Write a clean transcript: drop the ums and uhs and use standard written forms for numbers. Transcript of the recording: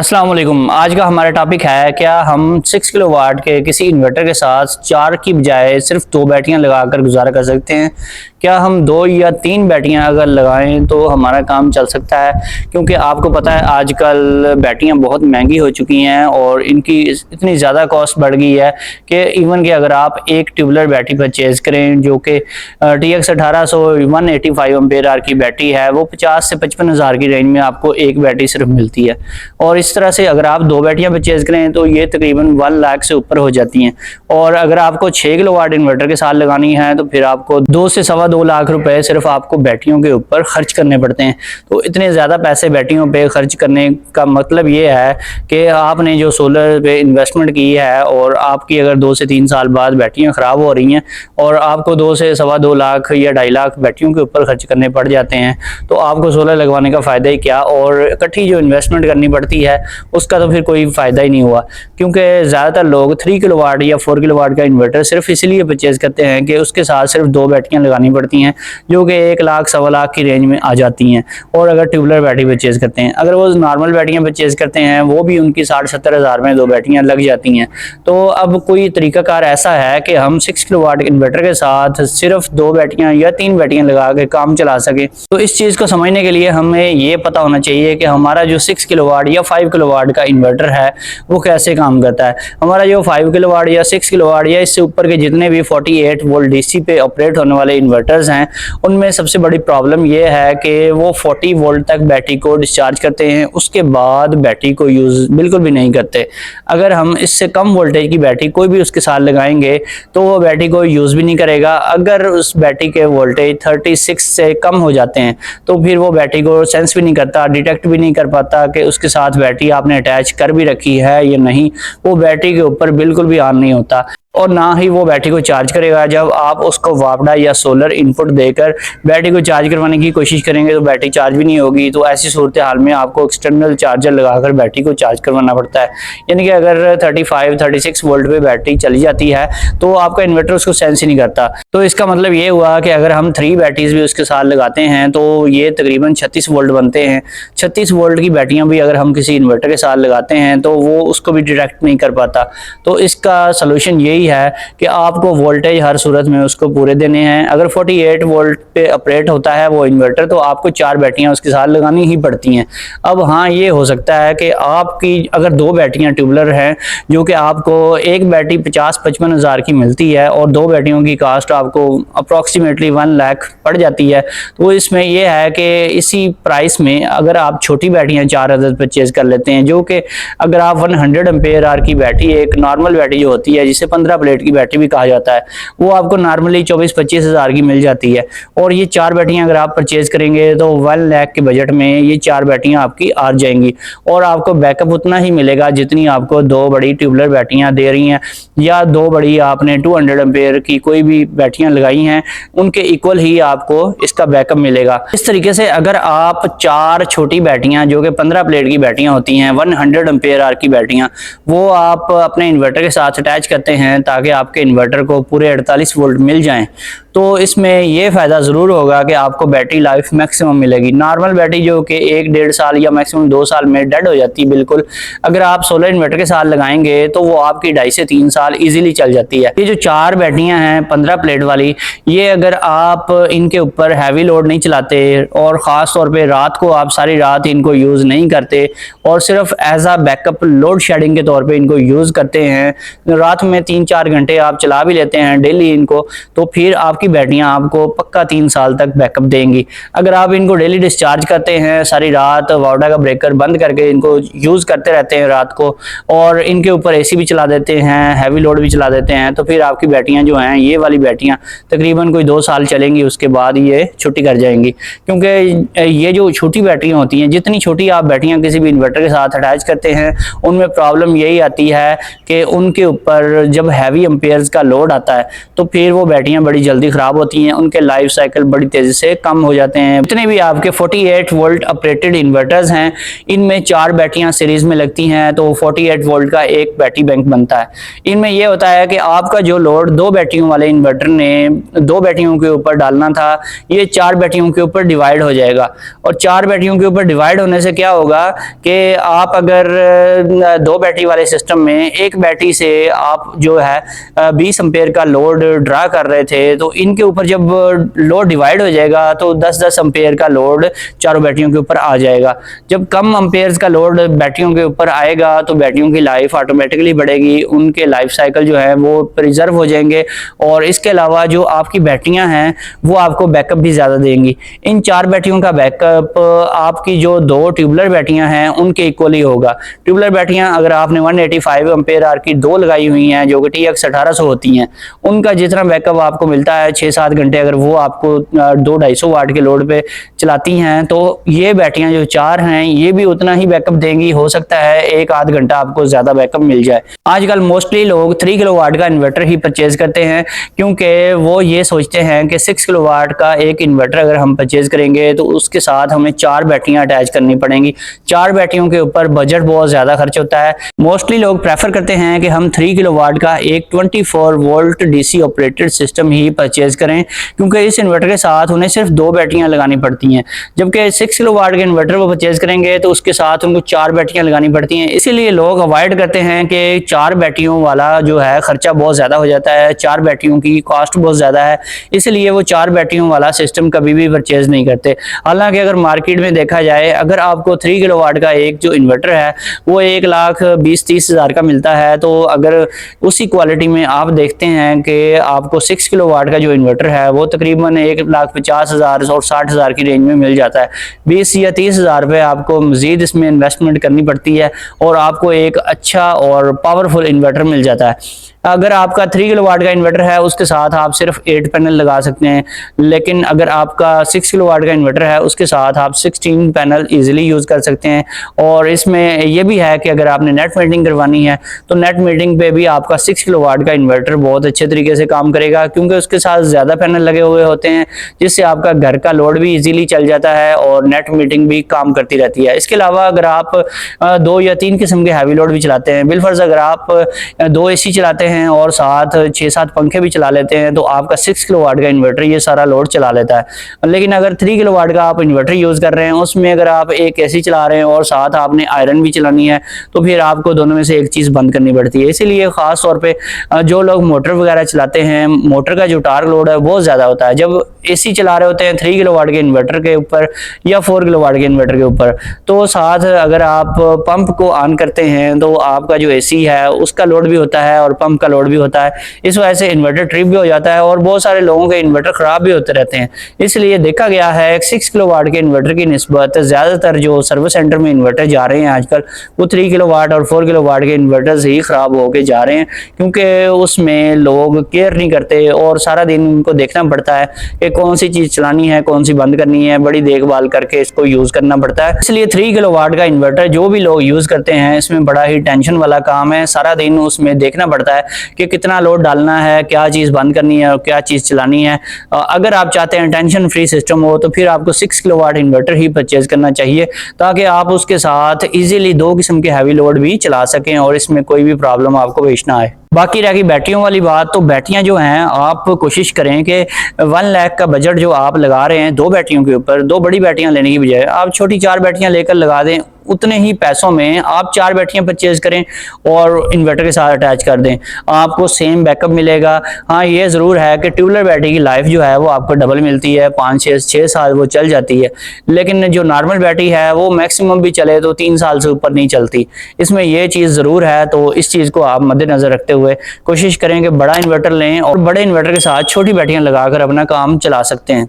अस्सलाम वालेकुम। आज का हमारा टॉपिक है क्या हम 6 किलोवाट के किसी इन्वर्टर के साथ 4 की बजाय सिर्फ 2 बैटरियां लगाकर गुजारा कर सकते हैं। क्या हम 2 या 3 बैटरियां अगर लगाएं तो हमारा काम चल सकता है, क्योंकि आपको पता है आजकल बैटरियां बहुत महंगी हो चुकी हैं और इनकी इतनी ज़्यादा कॉस्ट बढ़ गई है कि इवन कि अगर आप एक ट्यूबलर बैटरी परचेज़ करें जो कि TX 1800 185 एम्पेयर आवर की बैटरी है, वो 50 से 55 हज़ार की रेंज में आपको एक बैटरी सिर्फ मिलती है। और इस तरह से अगर आप 2 बैटरियां परचेज करें तो ये तकरीबन 1 लाख से ऊपर हो जाती हैं। और अगर आपको 6 किलोवाट इन्वर्टर के साथ लगानी है तो फिर आपको 2 से सवा 2 लाख रुपए सिर्फ आपको बैटरियों के ऊपर खर्च करने पड़ते हैं। तो इतने ज़्यादा पैसे बैटरियों पे खर्च करने का मतलब ये है कि आपने जो सोलर पे इन्वेस्टमेंट की है और आपकी अगर 2 से 3 साल बाद बैटरियाँ ख़राब हो रही हैं और आपको 2 से सवा 2 लाख या 2.5 लाख बैटरियों के ऊपर खर्च करने पड़ जाते हैं, तो आपको सोलर लगवाने का फ़ायदा ही क्या। और इकट्ठी जो इन्वेस्टमेंट करनी पड़ती है उसका तो फिर कोई फ़ायदा ही नहीं हुआ, क्योंकि ज़्यादातर लोग 3 किलोवाट या 4 किलोवाट का इन्वर्टर सिर्फ इसलिए परचेज़ करते हैं कि उसके साथ सिर्फ 2 बैटरियां लगानी पड़ती हैं जो कि 1 लाख सवा लाख की रेंज में आ जाती हैं। और अगर ट्यूबलर बैटरी परचेज़ करते हैं, अगर वो नॉर्मल बैटरियां परचेज़ करते हैं, वो भी उनकी 60-70 हज़ार में 2 बैटरियां लग जाती हैं। तो अब कोई तरीकाकार ऐसा है कि हम 6 किलोवाट इन्वर्टर के साथ सिर्फ 2 बैटरियां या 3 बैटरियां लगा के काम चला सकें। तो इस चीज़ को समझने के लिए हमें ये पता होना चाहिए कि हमारा जो 6 किलोवाट या 5 किलोवाट का इन्वर्टर है वो कैसे काम करता है। हमारा जो 5 किलोवाट या 6 किलोवाट या इससे ऊपर के जितने भी 48 वोल्ट डीसी पे ऑपरेट होने वाले इन्वर्टर्स हैं, उनमें सबसे बड़ी प्रॉब्लम ये है कि वो 40 वोल्ट तक बैटरी को डिस्चार्ज करते हैं, उसके बाद बैटरी को यूज़ बिल्कुल भी नहीं करते। अगर हम इससे कम वोल्टेज की बैटरी कोई भी उसके साथ लगाएंगे तो वो बैटरी को यूज़ भी नहीं करेगा। अगर उस बैटरी के वोल्टेज 36 से कम हो जाते हैं तो फिर वो बैटरी को सेंस भी नहीं करता, डिटेक्ट भी नहीं कर पाता कि उसके साथ बैटरी आपने अटैच कर भी रखी है या नहीं। वो बैटरी के ऊपर बिल्कुल भी ऑन नहीं होता और ना ही वो बैटरी को चार्ज करेगा। जब आप उसको वापडा या सोलर इनपुट देकर बैटरी को चार्ज करवाने की कोशिश करेंगे तो बैटरी चार्ज भी नहीं होगी। तो ऐसी सूरत हाल में आपको एक्सटर्नल चार्जर लगाकर बैटरी को चार्ज करवाना पड़ता है। यानी कि अगर 35-36 वोल्ट पे बैटरी चली जाती है तो आपका इन्वर्टर उसको सेंस ही नहीं करता। तो इसका मतलब ये हुआ कि अगर हम 3 बैटरीज भी उसके साथ लगाते हैं तो ये तकरीबन 36 वोल्ट बनते हैं। 36 वोल्ट की बैटरियाँ भी अगर हम किसी इन्वर्टर के साथ लगाते हैं तो वो उसको भी डिटेक्ट नहीं कर पाता। तो इसका सलूशन यही है कि आपको वोल्टेज हर सूरत में उसको पूरे देने हैं। अगर 48 वोल्ट पे ऑपरेट होता है वो इन्वर्टर तो आपको 4 बैटरियां उसके साथ लगानी ही पड़ती हैं। अब हाँ, ये हो सकता है कि आपकी अगर 2 बैटरियां ट्यूबलर हैं जो कि आपको एक बैटरी 50-55 हज़ार की मिलती है और 2 बैटरियों की कास्ट आपको अप्रॉक्सीमेटली 1 लाख पड़ जाती है। तो इसमें यह है कि इसी प्राइस में अगर आप छोटी बैटरियां 4 अदद परचेज कर लेते हैं, जो कि अगर आप 100 एम्पेयर आवर की बैटरी, एक नॉर्मल बैटरी जो होती है जिसे 15 प्लेट की बैटरी भी कहा जाता है, वो आपको नॉर्मली 24-25 हज़ार की मिल जाती है। और ये 4 बैटरियां अगर आप परचेज करेंगे तो 1 लाख के बजट में ये 4 बैटरियां आपकी आ जाएंगी और आपको बैकअप उतना ही मिलेगा जितनी आपको 2 बड़ी ट्यूबलर बैटरियां दे रही हैं या 2 बड़ी आपने 200 एम्पेयर की कोई भी बैटरियां लगाई हैं, उनके इक्वल ही आपको इसका बैकअप मिलेगा। इस तरीके से अगर आप 4 छोटी बैटरियां जो कि 15 प्लेट की बैटरियां होती हैं, 100 एम्पेयर आवर की बैटरियां, वो आप अपने इन्वर्टर के साथ अटैच करते हैं ताकि आपके इन्वर्टर को पूरे 48 वोल्ट मिल जाएं, तो इसमें यह फ़ायदा ज़रूर होगा कि आपको बैटरी लाइफ मैक्सिमम मिलेगी। नॉर्मल बैटरी जो कि 1-1.5 साल या मैक्सिमम 2 साल में डेड हो जाती है बिल्कुल, अगर आप सोलर इन्वर्टर के साथ लगाएंगे तो वो आपकी 2.5 से 3 साल इजीली चल जाती है। ये जो 4 बैटरियां हैं 15 प्लेट वाली, ये अगर आप इनके ऊपर हैवी लोड नहीं चलाते और ख़ास तौर पे रात को आप सारी रात इनको यूज़ नहीं करते और सिर्फ एज आ बैकअप लोड शेडिंग के तौर पर इनको यूज़ करते हैं, रात में 3-4 घंटे आप चला भी लेते हैं डेली इनको, तो फिर आपकी बैटरियां आपको पक्का 3 साल तक बैकअप देंगी। अगर आप इनको डेली डिस्चार्ज करते हैं, सारी रात वाउडा का ब्रेकर बंद करके इनको यूज़ करते रहते हैं रात को और इनके ऊपर एसी भी चला देते हैं, हैवी लोड भी चला देते हैं, तो फिर आपकी बैटरियां जो हैं, ये वाली बैटरियां तकरीबन कोई 2 साल चलेंगी, उसके बाद ये छुट्टी कर जाएंगी। क्योंकि ये जो छोटी बैटरियां होती हैं, जितनी छोटी आप बैटरियां किसी भी इन्वर्टर के साथ अटैच करते हैं, उनमें प्रॉब्लम यही आती है कि उनके ऊपर जब हैवी एम्पेयर्स का लोड आता है तो फिर वो बैटरियां बड़ी जल्दी खराब होती हैं, उनके लाइफ साइकिल बड़ी तेजी से कम हो जाते हैं। जितने भी आपके 48 वोल्ट ऑपरेटेड इन्वर्टर्स हैं, इनमें 4 बैटरियां सीरीज में लगती हैं तो 48 वोल्ट का एक बैटरी बैंक बनता है। इनमें यह होता है कि आपका जो लोड 2 बैटरियों वाले इन्वर्टर ने 2 बैटरियों के ऊपर डालना था, ये 4 बैटरियों के ऊपर डिवाइड हो जाएगा। और 4 बैटरियों के ऊपर डिवाइड होने से क्या होगा कि आप अगर 2 बैटरी वाले सिस्टम में एक बैटरी से आप जो है 20 एम्पेयर का लोड ड्रा कर रहे थे, तो इनके ऊपर जब लोड डिवाइड हो जाएगा तो 10-10 एम्पेयर का लोड चारों बैटरियों के ऊपर आ जाएगा। जब कम एम्पेयर्स का लोड बैटरियों के ऊपर आएगा तो बैटरियों की लाइफ ऑटोमेटिकली बढ़ेगी, उनके लाइफ साइकिल जो है वो प्रिजर्व हो जाएंगे और इसके अलावा जो आपकी बैटरियां हैं वो आपको बैकअप भी ज़्यादा देंगी। इन 4 बैटरियों का बैकअप आपकी जो 2 ट्यूबुलर बैटरियां हैं उनके इक्वली होगा। ट्यूबुलर बैटरियां अगर आपने 185 एम्पेयर आवर की 2 लगाई हुई हैं जो कि TX 1800 होती हैं, उनका जितना बैकअप आपको मिलता है 6-7 घंटे, अगर वो आपको 200-250 वाट के लोड पे चलाती हैं तो ये बैटरियां जो 4 हैं ये भी उतना ही बैकअप देंगी। हो सकता है 1-8 घंटा आपको ज्यादा बैकअप मिल जाए। आजकल मोस्टली लोग 3 किलोवाट का इन्वर्टर ही परचेज करते हैं क्योंकि वो ये सोचते हैं कि 6 किलोवाट का एक इन्वर्टर अगर हम परचेज करेंगे तो उसके साथ हमें 4 बैटरियां अटैच करनी पड़ेंगी। 4 बैटरियों के ऊपर बजट बहुत ज्यादा खर्च होता है। मोस्टली लोग प्रेफर करते हैं कि हम 3 किलोवाट का एक 24 वोल्ट DC ऑपरेटेड सिस्टम ही परचेज करें क्योंकि इस इन्वर्टर के साथ उन्हें सिर्फ 2 बैटरियां लगानी पड़ती हैं, जबकि 6 किलोवाट के इन्वर्टर वो परचेज करेंगे तो उसके साथ उनको 4 बैटरियां लगानी पड़ती हैं। इसीलिए लोग अवॉइड करते हैं कि 4 बैटरियों वाला जो है खर्चा बहुत ज्यादा हो जाता है, 4 बैटरियों की कॉस्ट बहुत ज्यादा है, इसलिए वो 4 बैटरियों वाला सिस्टम कभी भी परचेज नहीं करते। हालांकि अगर मार्केट में देखा जाए, अगर आपको 3 किलोवाट का एक जो इन्वर्टर है वो 1,20,30 हज़ार का मिलता है, तो अगर उसी क्वालिटी में आप देखते हैं कि आपको 6 किलोवाट का जो इन्वर्टर है वो तकरीबन 1,50,000 और 60,000 की रेंज में मिल जाता है। 20 या 30 हज़ार रुपये आपको मजीद इसमें इन्वेस्टमेंट करनी पड़ती है और आपको एक अच्छा और पावरफुल इन्वर्टर मिल जाता है। अगर आपका 3 किलोवाट का इन्वर्टर है उसके साथ आप सिर्फ 8 पैनल लगा सकते हैं, लेकिन अगर आपका 6 किलोवाट का इन्वर्टर है उसके साथ आप 16 पैनल इजीली यूज कर सकते हैं। और इसमें यह भी है कि अगर आपने नेट मीटरिंग करवानी है तो नेट मीटरिंग पे भी आपका 6 किलोवाट का इन्वर्टर बहुत अच्छे तरीके से काम करेगा क्योंकि उसके साथ ज्यादा पैनल लगे हुए होते हैं, जिससे आपका घर का लोड भी इजीली चल जाता है और नेट मीटरिंग भी काम करती रहती है। इसके अलावा अगर आप 2 या 3 किस्म के हैवी लोड भी चलाते हैं, बिलफर्ज अगर आप 2 AC चलाते हैं और साथ 6-7 पंखे भी चला लेते हैं तो आपका 6 किलोवाट का इन्वर्टर ये सारा लोड चला लेता है। लेकिन अगर 3 किलोवाट का आप इन्वर्टर यूज कर रहे हैं, उसमें अगर आप एक AC चला रहे हैं और साथ आपने आयरन भी चलानी है तो फिर आपको दोनों में से एक चीज बंद करनी पड़ती है। इसीलिए खास तौर पे जो लोग मोटर वगैरह चलाते हैं, मोटर का जो टार्क लोड है बहुत ज्यादा होता है। जब AC चला रहे होते हैं 3 किलोवाट के इन्वर्टर के ऊपर या 4 किलोवाट के इन्वर्टर के ऊपर, तो साथ अगर आप पंप को ऑन करते हैं तो आपका जो AC है उसका लोड भी होता है और पंप का लोड भी होता है। इस वजह से इन्वर्टर ट्रिप भी हो जाता है और बहुत सारे लोगों के इन्वर्टर खराब भी होते रहते हैं। इसलिए देखा गया है 6 किलोवाट के इन्वर्टर की निस्बत ज्यादातर जो सर्विस सेंटर में इन्वर्टर जा रहे हैं आजकल वो 3 किलोवाट और 4 किलोवाट के इन्वर्टर्स ही खराब होके जा रहे हैं क्योंकि उसमें लोग केयर नहीं करते और सारा दिन उनको देखना पड़ता है कि कौन सी चीज चलानी है, कौन सी बंद करनी है, बड़ी देखभाल करके इसको यूज करना पड़ता है। इसलिए 3 किलोवाट का इन्वर्टर जो भी लोग यूज करते हैं इसमें बड़ा ही टेंशन वाला काम है। सारा दिन उसमें देखना पड़ता है कि कितना लोड डालना है, क्या चीज बंद करनी है और क्या चीज चलानी है। अगर आप चाहते हैं टेंशन फ्री सिस्टम हो तो फिर आपको 6 किलोवाट इन्वर्टर ही परचेज करना चाहिए ताकि आप उसके साथ इजीली 2 किस्म के हैवी लोड भी चला सकें और इसमें कोई भी प्रॉब्लम आपको पेश ना आए। बाकी रह गई बैटरियों वाली बात, तो बैटरियां जो हैं आप कोशिश करें कि 1 लाख का बजट जो आप लगा रहे हैं 2 बैटरियों के ऊपर, 2 बड़ी बैटरियां लेने की बजाय आप छोटी 4 बैटरियां लेकर लगा दें। उतने ही पैसों में आप 4 बैटरियां परचेज करें और इन्वर्टर के साथ अटैच कर दें, आपको सेम बैकअप मिलेगा। हाँ, ये जरूर है कि ट्यूबुलर बैटरी की लाइफ जो है वो आपको डबल मिलती है, 5-6 साल वो चल जाती है, लेकिन जो नॉर्मल बैटरी है वो मैक्सिमम भी चले तो 3 साल से ऊपर नहीं चलती। इसमें ये चीज जरूर है, तो इस चीज को आप मद्देनजर रखते हुए कोशिश करें कि बड़ा इन्वर्टर लें और बड़े इन्वर्टर के साथ छोटी बैटरियां लगाकर अपना काम चला सकते हैं।